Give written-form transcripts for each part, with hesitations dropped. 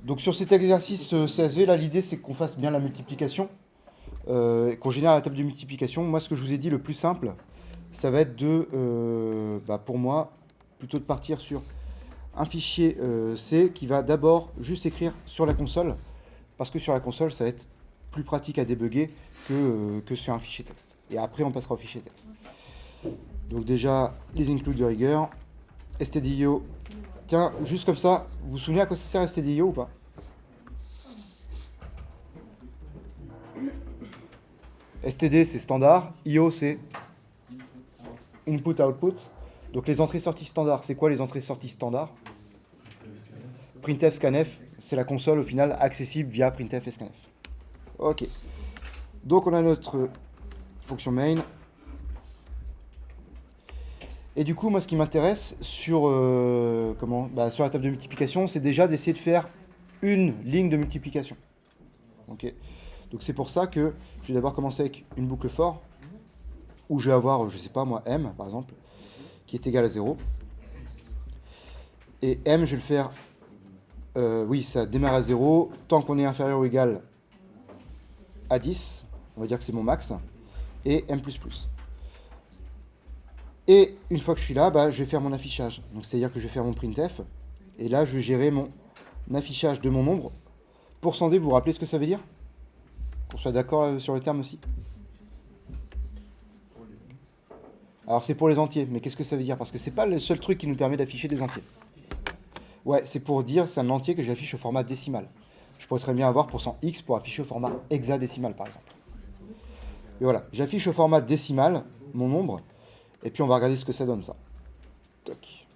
Donc sur cet exercice CSV, là, l'idée c'est qu'on fasse bien la multiplication, qu'on génère la table de multiplication. Moi, ce que je vous ai dit, le plus simple, ça va être de, pour moi, plutôt de partir sur un fichier C qui va d'abord juste écrire sur la console, parce que sur la console, ça va être plus pratique à débugger que sur un fichier texte. Et après, on passera au fichier texte. Donc déjà, les includes de rigueur, stdio. Tiens, juste comme ça, vous vous souvenez à quoi ça sert stdio ou pas? STD c'est standard, IO c'est input-output. Donc les entrées-sorties standard, c'est quoi les entrées-sorties standard? Printf, scanf, c'est la console au final accessible via printf et scanf. Ok. Donc on a notre fonction main. Et du coup, moi ce qui m'intéresse sur, sur la table de multiplication, c'est déjà d'essayer de faire une ligne de multiplication. Ok. Donc c'est pour ça que je vais d'abord commencer avec une boucle for, où je vais avoir, je sais pas moi, m par exemple, qui est égal à 0. Et m, je vais le faire, oui, ça démarre à 0, tant qu'on est inférieur ou égal à 10, on va dire que c'est mon max, et m++. Et une fois que je suis là, je vais faire mon affichage. Donc c'est-à-dire que je vais faire mon printf, et là je vais gérer mon affichage de mon nombre. %d, vous vous rappelez ce que ça veut dire? Qu'on soit d'accord sur le terme aussi. Alors c'est pour les entiers, mais qu'est-ce que ça veut dire? Parce que c'est pas le seul truc qui nous permet d'afficher des entiers. Ouais, c'est pour dire c'est un entier que j'affiche au format décimal. Je pourrais très bien avoir %x pour afficher au format hexadécimal par exemple. Et voilà, j'affiche au format décimal mon nombre, et puis on va regarder ce que ça donne ça. Toc.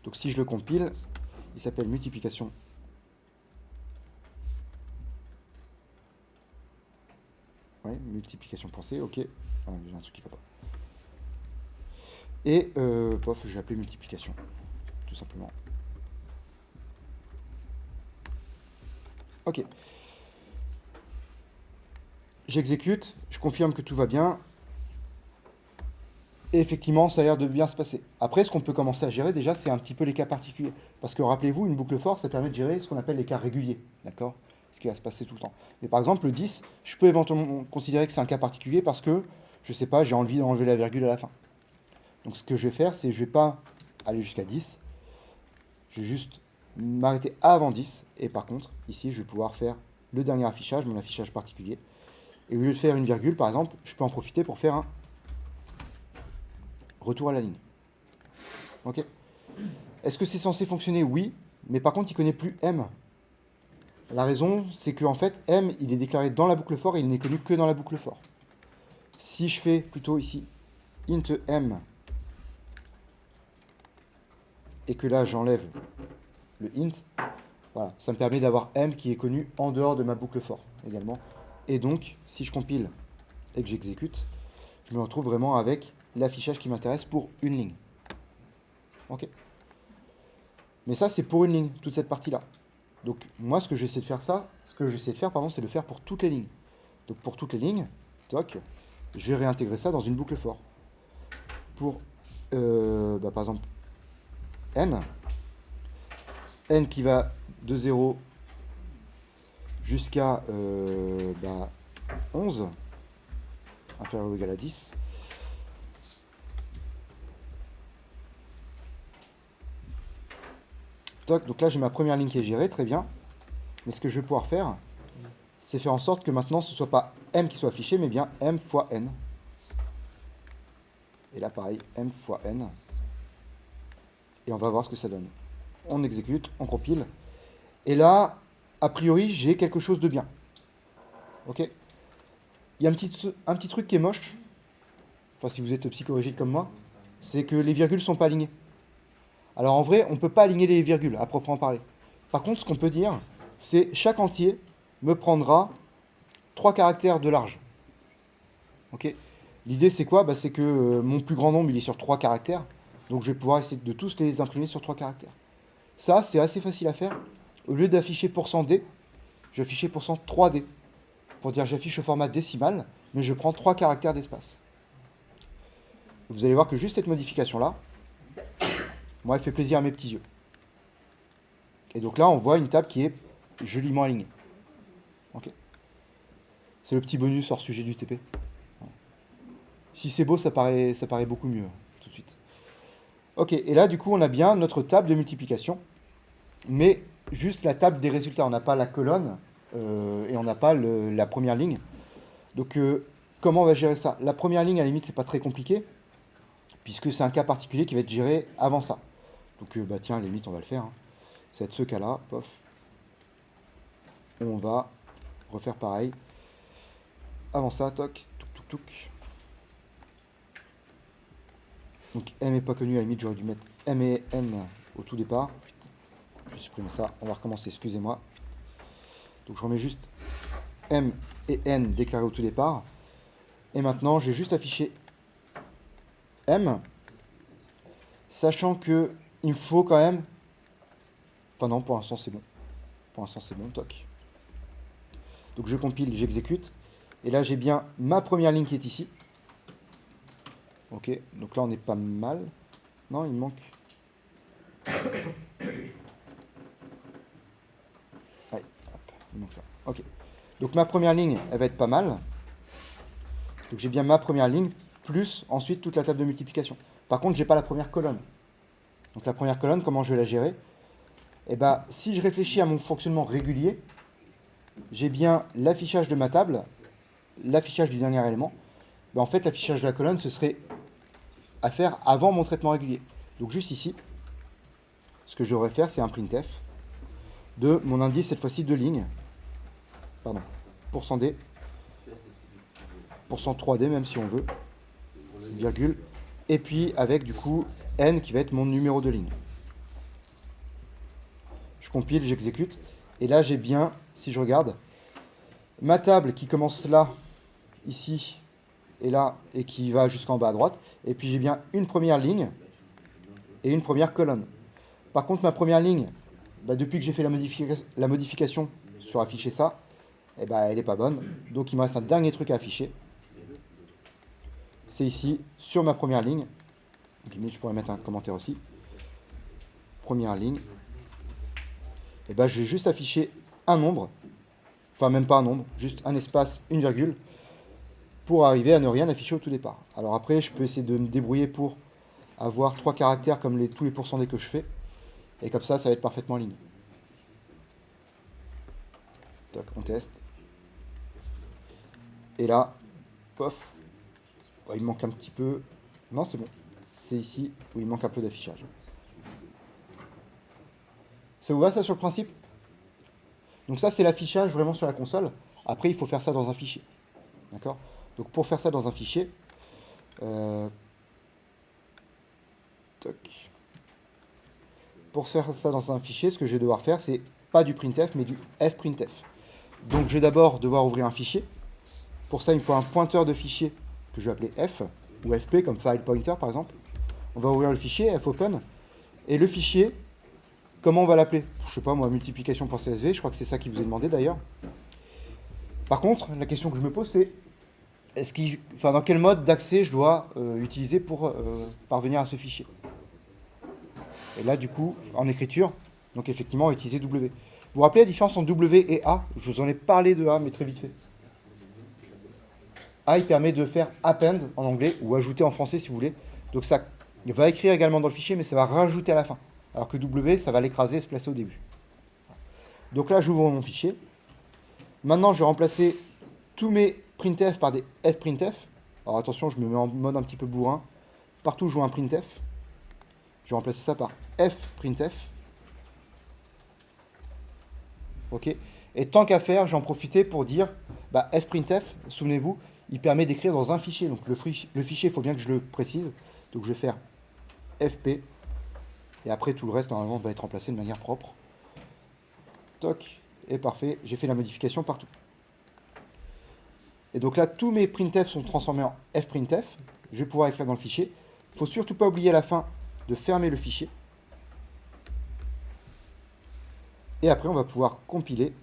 Donc si je le compile, il s'appelle multiplication. Ouais, multiplication pensée, ok. Ah, j'ai un truc qui ne va pas. Et, je vais appeler multiplication, tout simplement. Ok. J'exécute, je confirme que tout va bien. Et effectivement, ça a l'air de bien se passer. Après, ce qu'on peut commencer à gérer déjà, c'est un petit peu les cas particuliers. Parce que rappelez-vous, une boucle for, ça permet de gérer ce qu'on appelle les cas réguliers. D'accord? Ce qui va se passer tout le temps. Mais par exemple, le 10, je peux éventuellement considérer que c'est un cas particulier parce que, je sais pas, j'ai envie d'enlever la virgule à la fin. Donc ce que je vais faire, c'est je vais pas aller jusqu'à 10. Je vais juste m'arrêter avant 10. Et par contre, ici, je vais pouvoir faire le dernier affichage, mon affichage particulier. Et au lieu de faire une virgule, par exemple, je peux en profiter pour faire un retour à la ligne. Ok. Est-ce que c'est censé fonctionner? Oui, mais par contre, il ne connaît plus M. La raison, c'est qu'en fait, M, il est déclaré dans la boucle for et il n'est connu que dans la boucle for. Si je fais plutôt ici int M et que là, j'enlève le int, voilà, ça me permet d'avoir M qui est connu en dehors de ma boucle for également. Et donc, si je compile et que j'exécute, je me retrouve vraiment avec l'affichage qui m'intéresse pour une ligne. Ok. Mais ça, c'est pour une ligne, toute cette partie-là. Donc, moi, ce que j'essaie de faire, c'est de faire pour toutes les lignes. Donc, pour toutes les lignes, toc, je vais réintégrer ça dans une boucle for. Pour, par exemple, n qui va de 0 jusqu'à 11, inférieur ou égal à 10. Toc, donc là j'ai ma première ligne qui est gérée, très bien. Mais ce que je vais pouvoir faire, c'est faire en sorte que maintenant ce ne soit pas m qui soit affiché, mais bien m fois n. Et là pareil, m fois n. Et on va voir ce que ça donne. On exécute, on compile. Et là, a priori, j'ai quelque chose de bien. Ok. Il y a un petit truc qui est moche. Enfin, si vous êtes psychorigide comme moi, c'est que les virgules ne sont pas alignées. Alors en vrai, on ne peut pas aligner les virgules, à proprement parler. Par contre, ce qu'on peut dire, c'est chaque entier me prendra 3 caractères de large. Ok. L'idée, c'est quoi? C'est que mon plus grand nombre, il est sur 3 caractères. Donc je vais pouvoir essayer de tous les imprimer sur 3 caractères. Ça, c'est assez facile à faire. Au lieu d'afficher %d, je vais afficher %3d. Pour dire j'affiche au format décimal, mais je prends 3 caractères d'espace. Vous allez voir que juste cette modification-là, moi, elle fait plaisir à mes petits yeux. Et donc là, on voit une table qui est joliment alignée. Ok. C'est le petit bonus hors sujet du TP. Si c'est beau, ça paraît beaucoup mieux, tout de suite. Ok, et là, du coup, on a bien notre table de multiplication, mais juste la table des résultats. On n'a pas la colonne et on n'a pas la première ligne. Donc, comment on va gérer ça? La première ligne, à la limite, c'est pas très compliqué, puisque c'est un cas particulier qui va être géré avant ça. Donc, bah tiens, à la limite, on va le faire. Hein. Ça va être ce cas-là, pof. On va refaire pareil. Avant ça, toc, touc, touc, touc. Donc M n'est pas connu, à la limite, j'aurais dû mettre M et N au tout départ. Je vais supprimer ça, on va recommencer, excusez-moi. Donc je remets juste M et N déclarés au tout départ. Et maintenant, j'ai juste affiché M, sachant que il me faut quand même... Enfin non, pour l'instant c'est bon. Pour l'instant c'est bon, toc. Donc je compile, j'exécute. Et là j'ai bien ma première ligne qui est ici. Ok, donc là on est pas mal. Non, il manque... Allez, hop, il manque ça. Ok. Donc ma première ligne, elle va être pas mal. Donc j'ai bien ma première ligne, plus ensuite toute la table de multiplication. Par contre, j'ai pas la première colonne. Donc la première colonne, comment je vais la gérer? Eh bien, si je réfléchis à mon fonctionnement régulier, j'ai bien l'affichage de ma table, l'affichage du dernier élément. Ben, en fait, l'affichage de la colonne, ce serait à faire avant mon traitement régulier. Donc juste ici, ce que je devrais faire, c'est un printf de mon indice, cette fois-ci de lignes. Pardon, %d, %3d même si on veut, virgule, et puis avec du coup n qui va être mon numéro de ligne. Je compile, j'exécute, et là j'ai bien, si je regarde, ma table qui commence là, ici, et là, et qui va jusqu'en bas à droite, et puis j'ai bien une première ligne et une première colonne. Par contre, ma première ligne, bah, depuis que j'ai fait la modification sur afficher ça, eh ben, elle n'est pas bonne. Donc il me reste un dernier truc à afficher. C'est ici, sur ma première ligne. Donc, je pourrais mettre un commentaire aussi. Première ligne. Et ben, je vais juste afficher un nombre. Enfin, même pas un nombre, juste un espace, une virgule, pour arriver à ne rien afficher au tout départ. Alors après, je peux essayer de me débrouiller pour avoir 3 caractères comme tous les pourcentés que je fais. Et comme ça va être parfaitement aligné. Tac, on teste. Et là, pof. Oh, il manque un petit peu. Non, c'est bon. C'est ici où il manque un peu d'affichage. Ça vous va, ça, sur le principe? Donc ça, c'est l'affichage vraiment sur la console. Après, il faut faire ça dans un fichier. D'accord? Donc pour faire ça dans un fichier, pour faire ça dans un fichier, ce que je vais devoir faire, c'est pas du printf, mais du fprintf. Donc je vais d'abord devoir ouvrir un fichier. Pour ça, il me faut un pointeur de fichier que je vais appeler f, ou fp, comme file pointer par exemple. On va ouvrir le fichier, fopen, et le fichier, comment on va l'appeler? Je sais pas moi, multiplication.csv, je crois que c'est ça qui vous est demandé d'ailleurs. Par contre, la question que je me pose, c'est dans quel mode d'accès je dois utiliser pour parvenir à ce fichier? Et là, du coup, en écriture, donc effectivement, utiliser W. Vous vous rappelez la différence entre W et A? Je vous en ai parlé de A, mais très vite fait. A, il permet de faire append en anglais, ou ajouter en français si vous voulez. Donc ça va écrire également dans le fichier, mais ça va rajouter à la fin. Alors que W, ça va l'écraser et se placer au début. Donc là, j'ouvre mon fichier. Maintenant, je vais remplacer tous mes printf par des fprintf. Alors attention, je me mets en mode un petit peu bourrin. Partout, je joue un printf. Je vais remplacer ça par fprintf. Ok. Et tant qu'à faire, j'en profiter pour dire, bah, fprintf, souvenez-vous, il permet d'écrire dans un fichier. Donc le fichier, il faut bien que je le précise. Donc je vais faire fp. Et après, tout le reste, normalement, va être remplacé de manière propre. Toc. Et parfait, j'ai fait la modification partout. Et donc là, tous mes printf sont transformés en fprintf. Je vais pouvoir écrire dans le fichier. Il ne faut surtout pas oublier à la fin de fermer le fichier. Et après, on va pouvoir compiler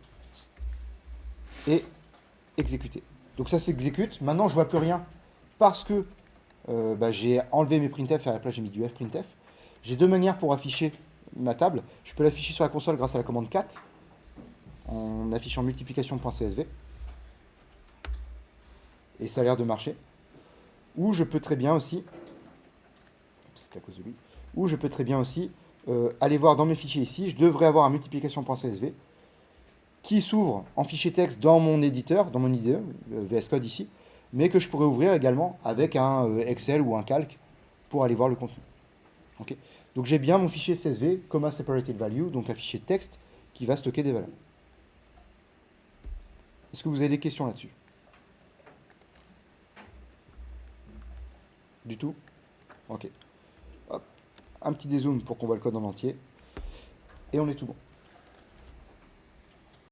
et exécuter. Donc ça s'exécute. Maintenant, je ne vois plus rien parce que j'ai enlevé mes printf et à la place, j'ai mis du fprintf. J'ai deux manières pour afficher ma table. Je peux l'afficher sur la console grâce à la commande cat, en affichant multiplication.csv. Et ça a l'air de marcher. Ou je peux très bien aussi, c'est à cause de lui, ou je peux très bien aussi aller voir dans mes fichiers ici, je devrais avoir un multiplication.csv qui s'ouvre en fichier texte dans mon éditeur, dans mon IDE, VS Code ici, mais que je pourrais ouvrir également avec un Excel ou un calque pour aller voir le contenu. Okay. Donc j'ai bien mon fichier CSV, comma separated value, donc un fichier texte qui va stocker des valeurs. Est-ce que vous avez des questions là-dessus? Du tout? Ok. Hop. Un petit dézoom pour qu'on voit le code en entier. Et on est tout bon.